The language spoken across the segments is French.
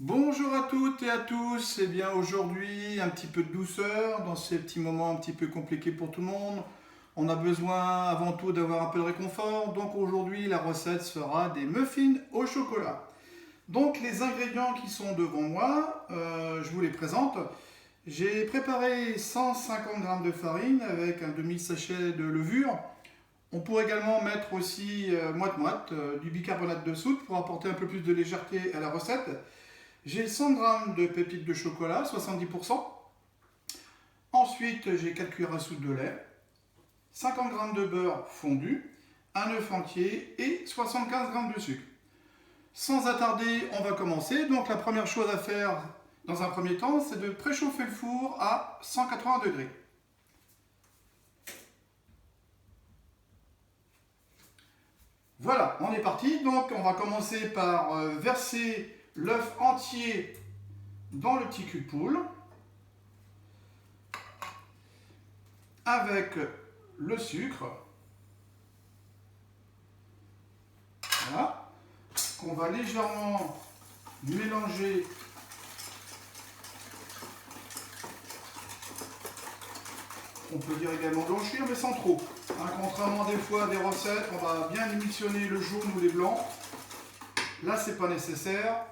Bonjour à toutes et à tous, et bien aujourd'hui un petit peu de douceur dans ces petits moments un petit peu compliqués pour tout le monde. On a besoin avant tout d'avoir un peu de réconfort, donc aujourd'hui la recette sera des muffins au chocolat. Donc les ingrédients qui sont devant moi, je vous les présente. J'ai préparé 150 g de farine avec un demi-sachet de levure. On pourrait également mettre aussi moite-moite, du bicarbonate de soude pour apporter un peu plus de légèreté à la recette. J'ai 100 g de pépites de chocolat, 70%. Ensuite, j'ai 4 cuillères à soupe de lait, 50 g de beurre fondu, un œuf entier et 75 g de sucre. Sans attarder, on va commencer. Donc la première chose à faire dans un premier temps, c'est de préchauffer le four à 180 degrés. Voilà, on est parti. Donc on va commencer par verser l'œuf entier dans le petit cul de poule avec le sucre. Voilà, qu'on va légèrement mélanger on peut dire également blanchir, mais sans trop. Contrairement des fois à des recettes, on va bien émulsionner le jaune ou les blancs. Là, c'est pas nécessaire.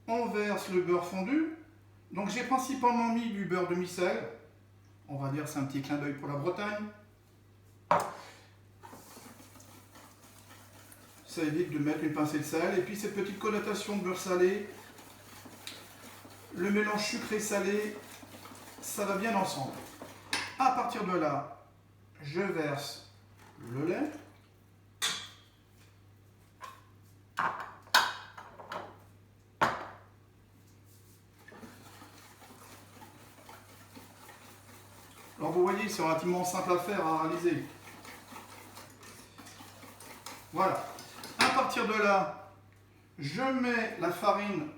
On verse le beurre fondu. Donc j'ai principalement mis du beurre demi-sel. On va dire c'est un petit clin d'œil pour la Bretagne. Ça évite de mettre une pincée de sel. Et puis cette petite connotation de beurre salé, le mélange sucré-salé, ça va bien ensemble. À partir de là, je verse le lait. Alors vous voyez, c'est relativement simple à faire, à réaliser. Voilà. À partir de là, je mets la farine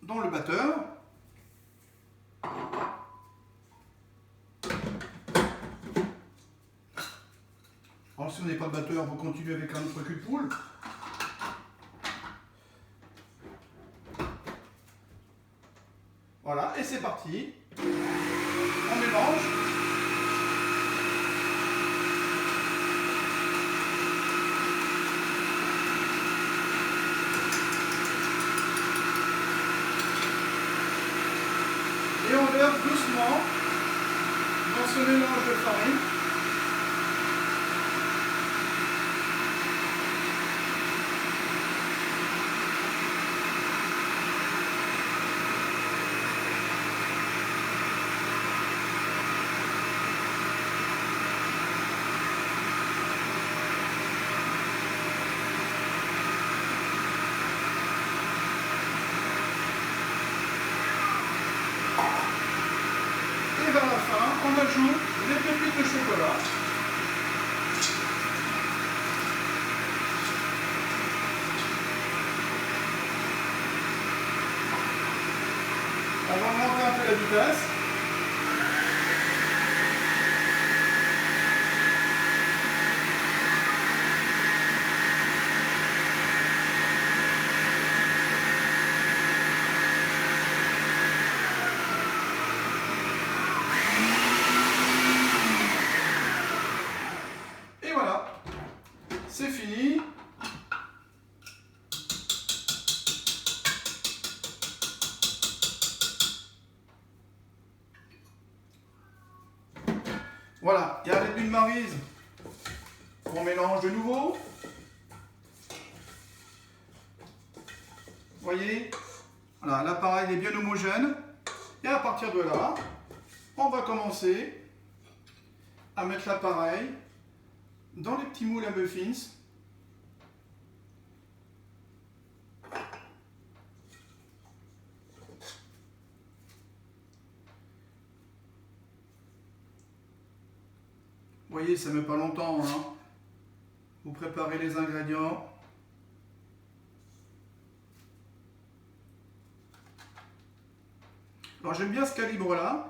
dans le batteur. Alors si vous n'avez pas de batteur, vous continuez avec un autre cul de poule. Voilà, et c'est parti. On mélange. Et on verse doucement dans ce mélange de farine. Et vers la fin, on ajoute les pépites de chocolat. On va monter un peu la vitesse. Et voilà, c'est fini. Voilà, il y a les bulles marise qu'on mélange de nouveau. Vous voyez, voilà, l'appareil est bien homogène. Et à partir de là, on va commencer à mettre l'appareil dans les petits moules à muffins. Vous voyez, ça ne met pas longtemps. Vous préparez les ingrédients. Alors j'aime bien ce calibre-là,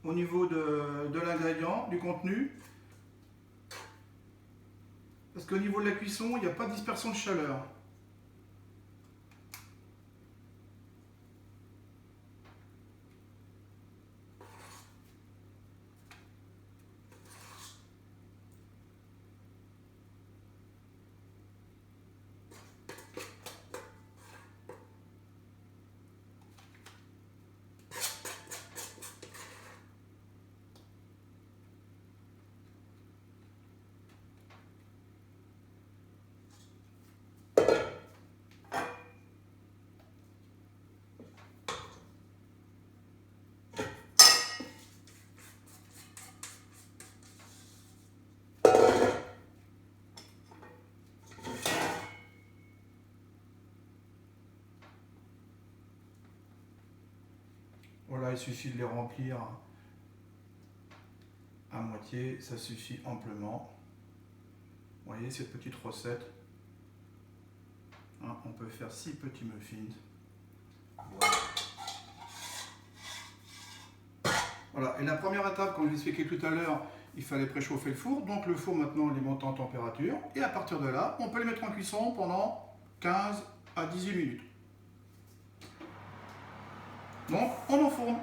au niveau de l'ingrédient, du contenu. Parce qu'au niveau de la cuisson, il n'y a pas de dispersion de chaleur. Voilà, il suffit de les remplir à moitié, ça suffit amplement. Vous voyez cette petite recette. Hein, on peut faire 6 petits muffins. Voilà. Voilà, et la première étape, comme je l'expliquais tout à l'heure, il fallait préchauffer le four. Donc le four maintenant il est monté en température. Et à partir de là, on peut les mettre en cuisson pendant 15 à 18 minutes. Donc on enfourne.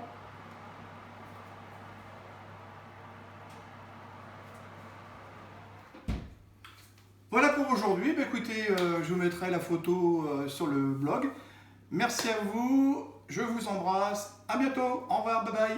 Voilà pour aujourd'hui. Bah, écoutez, je vous mettrai la photo sur le blog. Merci à vous, je vous embrasse. À bientôt. Au revoir, bye bye.